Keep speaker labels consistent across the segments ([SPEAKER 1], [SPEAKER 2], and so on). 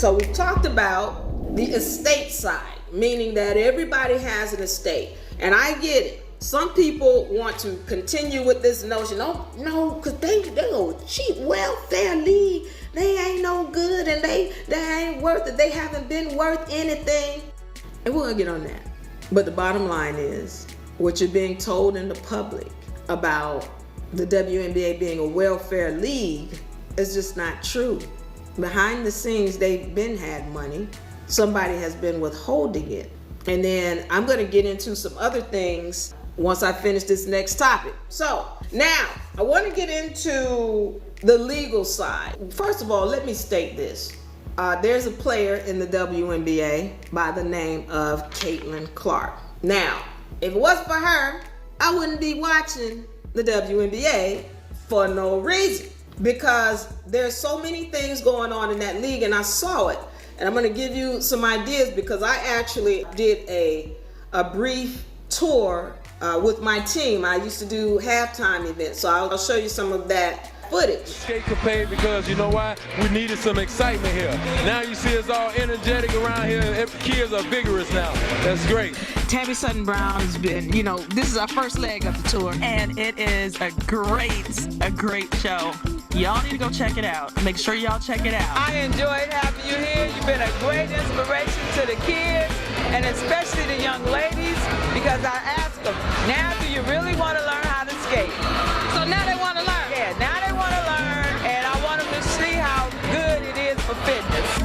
[SPEAKER 1] So we talked about the estate side, meaning that everybody has an estate. And I get it. Some people want to continue with this notion, oh, no, because they go cheap welfare league. They ain't no good and they ain't worth it. They haven't been worth anything. And we're going to get on that. But the bottom line is, what you're being told in the public about the WNBA being a welfare league is just not true. Behind the scenes, they've been had money. Somebody has been withholding it. And then I'm going to get into some other things once I finish this next topic. So now I want to get into the legal side. First of all, let me state this. There's a player in the WNBA by the name of Caitlin Clark. Now, if it wasn't for her, I wouldn't be watching the WNBA for no reason, because there's so many things going on in that league, and I saw it. And I'm going to give you some ideas because I actually did a brief tour with my team. I used to do halftime events, so I'll show you some of that footage.
[SPEAKER 2] Escapade, because you know why? We needed some excitement here. Now you see us all energetic around here. Kids are vigorous now. That's great.
[SPEAKER 3] Tammy Sutton Brown has been, this is our first leg of the tour, and it is a great show. Y'all need to go check it out. Make sure y'all check it out.
[SPEAKER 4] I enjoyed having you here. You've been a great inspiration to the kids, and especially the young ladies, because I asked them, now do you really want to learn how to skate? So now they want to learn. Yeah, now they want to learn, and I want them to see how good it is for fitness.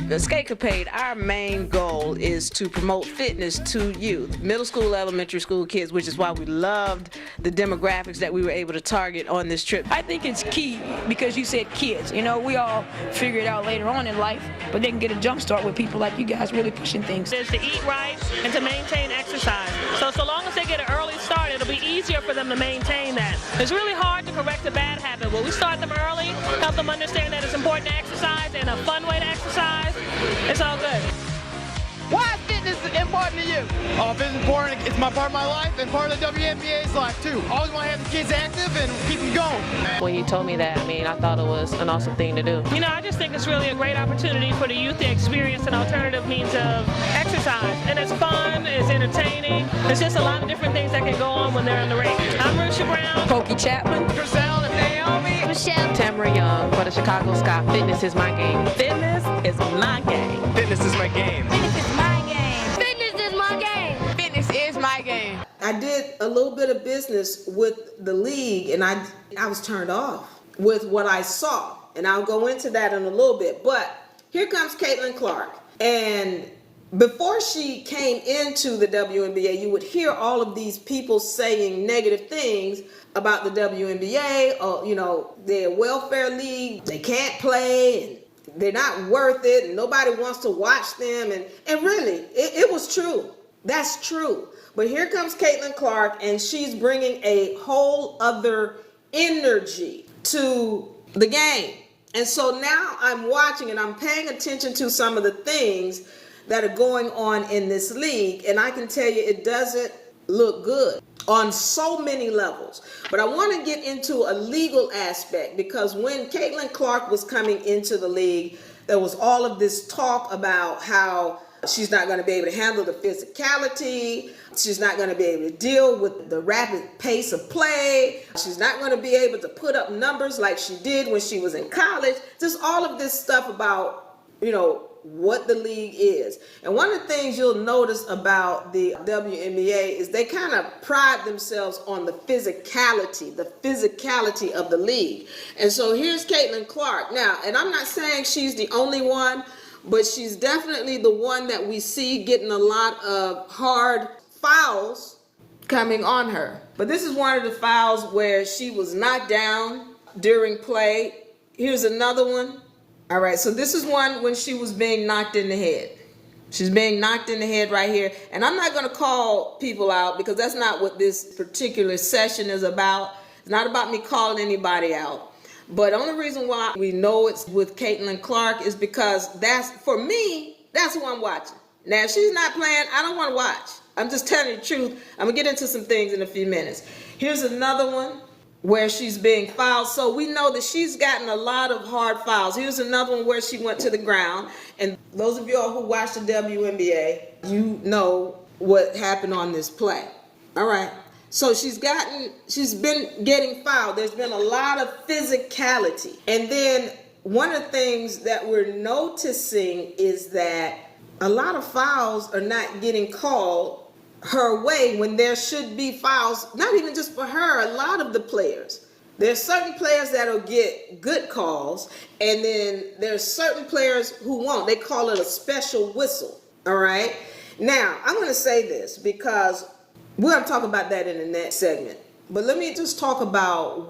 [SPEAKER 4] The Escapade, our main goal is to promote fitness to youth, middle school, elementary school kids, which is why we loved the demographics that we were able to target on this trip.
[SPEAKER 5] I think it's key because you said kids. We all figure it out later on in life, but they can get a jump start with people like you guys really pushing things.
[SPEAKER 6] Is to eat right and to maintain exercise. So long as they get an early start, it'll be easier for them to maintain that. It's really hard to correct a bad habit. When we start them early, help them understand that it's important to exercise and a fun way to exercise, it's all good.
[SPEAKER 7] Why is fitness important to you? Fitness is important. It's part of my life and part of the WNBA's life too. Always want to have the kids active and keep them going.
[SPEAKER 8] When you told me that, I thought it was an awesome thing to do.
[SPEAKER 6] I just think it's really a great opportunity for the youth to experience an alternative means of exercise. And it's fun, it's entertaining. There's just a lot of different things that can go on when they're in the ring. I'm Rusha Brown.
[SPEAKER 5] Pokey Chapman.
[SPEAKER 7] Chris Allen.
[SPEAKER 4] Naomi.
[SPEAKER 5] Michelle.
[SPEAKER 8] Tamara Young for the Chicago Sky. Fitness is my game.
[SPEAKER 5] Fitness is my game.
[SPEAKER 7] Fitness is my game.
[SPEAKER 5] Fitness is my game.
[SPEAKER 9] Fitness is my game.
[SPEAKER 7] Fitness is my game.
[SPEAKER 1] I did a little bit of business with the league, and I was turned off with what I saw. And I'll go into that in a little bit. But here comes Caitlin Clark. And before she came into the WNBA, you would hear all of these people saying negative things about the WNBA. Or, they're a welfare league. They can't play, and they're not worth it, and nobody wants to watch them. And really, it was true. That's true. But here comes Caitlin Clark, and she's bringing a whole other energy to the game. And so now I'm watching and I'm paying attention to some of the things that are going on in this league, and I can tell you it doesn't look good on so many levels. But I want to get into a legal aspect, because when Caitlin Clark was coming into the league, there was all of this talk about how she's not going to be able to handle the physicality. She's not going to be able to deal with the rapid pace of play. She's not going to be able to put up numbers like she did when she was in college. Just all of this stuff about, what the league is. And one of the things you'll notice about the WNBA is they kind of pride themselves on the physicality of the league. And so here's Caitlin Clark. Now, and I'm not saying she's the only one, but she's definitely the one that we see getting a lot of hard fouls coming on her. But this is one of the fouls where she was knocked down during play. Here's another one. All right, so this is one when she was being knocked in the head. She's being knocked in the head right here. And I'm not going to call people out, because that's not what this particular session is about. It's not about me calling anybody out. But the only reason why we know it's with Caitlin Clark is because for me, that's who I'm watching. Now, if she's not playing, I don't want to watch. I'm just telling you the truth. I'm going to get into some things in a few minutes. Here's another one where she's being fouled. So we know that she's gotten a lot of hard fouls. Here's another one where she went to the ground. And those of y'all who watch the WNBA, you know what happened on this play. All right. So she's been getting fouled. There's been a lot of physicality. And then one of the things that we're noticing is that a lot of fouls are not getting called her way when there should be fouls, not even just for her, a lot of the players. There's certain players that'll get good calls, and then there's certain players who won't. They call it a special whistle, all right? Now, I'm going to say this because we're going to talk about that in the next segment. But let me just talk about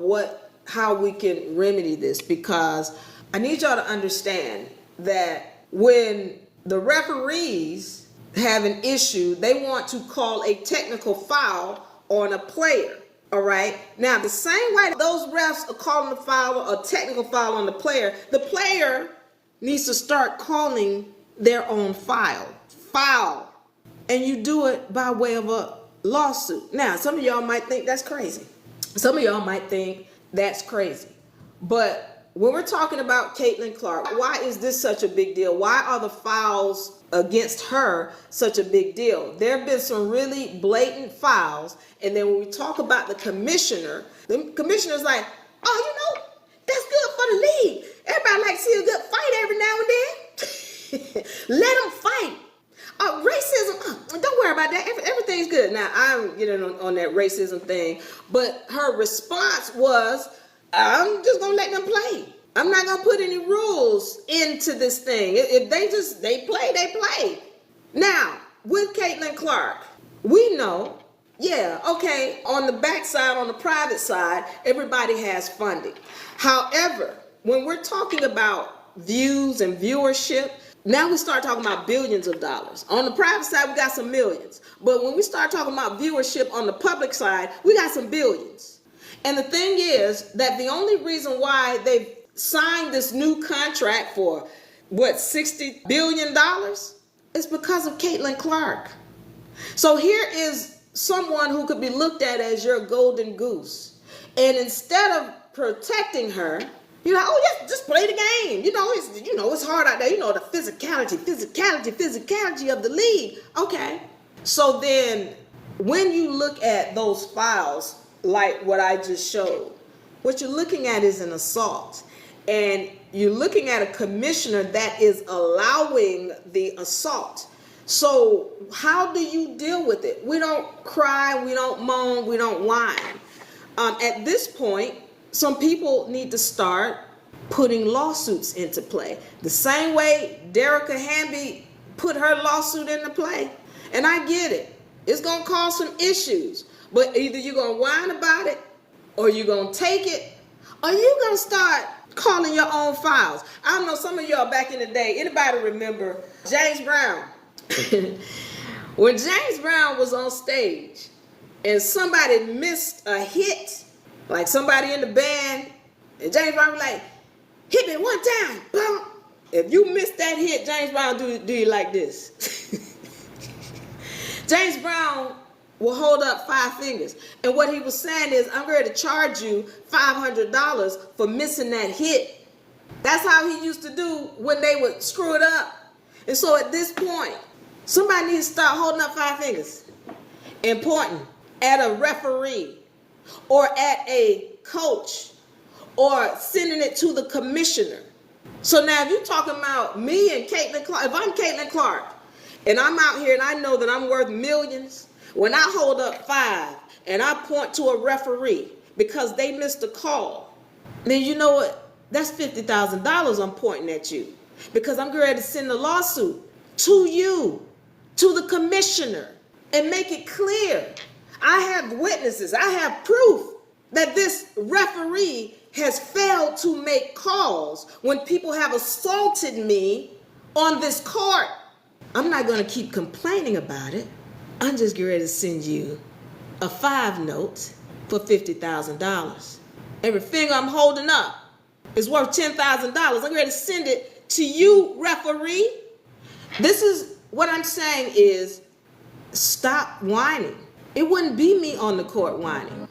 [SPEAKER 1] how we can remedy this, because I need y'all to understand that when the referees have an issue, they want to call a technical foul on a player, all right? Now, the same way those refs are calling a foul or a technical foul on the player needs to start calling their own foul. And you do it by way of a lawsuit. Now, some of y'all might think that's crazy. Some of y'all might think that's crazy. But when we're talking about Caitlin Clark, why is this such a big deal? Why are the fouls against her such a big deal? There have been some really blatant fouls. And then when we talk about the commissioner's like, oh, you know, that's good for the league. Everybody likes to see a good fight every now and then. Let them fight. Racism, don't worry about that. Everything's good. Now, I'm getting on that racism thing. But her response was, I'm just going to let them play. I'm not going to put any rules into this thing. If they play. Now, with Caitlin Clark, we know, yeah, okay, on the backside, on the private side, everybody has funding. However, when we're talking about views and viewership, now we start talking about billions of dollars. On the private side, we got some millions. But when we start talking about viewership on the public side, we got some billions. And the thing is that the only reason why they've signed this new contract for, $60 billion is because of Caitlin Clark. So here is someone who could be looked at as your golden goose. And instead of protecting her, just play the game. It's hard out there. The physicality of the league. Okay. So then when you look at those files, like what I just showed, what you're looking at is an assault. And you're looking at a commissioner that is allowing the assault. So how do you deal with it? We don't cry, we don't moan, we don't whine. At this point, some people need to start putting lawsuits into play. The same way Derica Hamby put her lawsuit into play. And I get it. It's going to cause some issues. But either you're going to whine about it, or you're going to take it, or you're going to start calling your own files. I don't know, some of y'all back in the day, anybody remember James Brown? When James Brown was on stage and somebody missed a hit, like somebody in the band, and James Brown was like, hit me one time, boom. If you missed that hit, James Brown do you like this. James Brown will hold up 5 fingers. And what he was saying is, I'm ready to charge you $500 for missing that hit. That's how he used to do when they would screw it up. And so at this point, somebody needs to start holding up 5 fingers and pointing at a referee or at a coach or sending it to the commissioner. So now if you're talking about me and Caitlin Clark, if I'm Caitlin Clark and I'm out here and I know that I'm worth millions, when I hold up 5 and I point to a referee because they missed a call, then you know what? That's $50,000 I'm pointing at you, because I'm ready to send a lawsuit to you, to the commissioner, and make it clear. I have witnesses. I have proof that this referee has failed to make calls when people have assaulted me on this court. I'm not going to keep complaining about it. I'm just getting ready to send you a 5 note for $50,000. Every finger I'm holding up is worth $10,000. I'm ready to send it to you, referee. This is what I'm saying is, stop whining. It wouldn't be me on the court whining.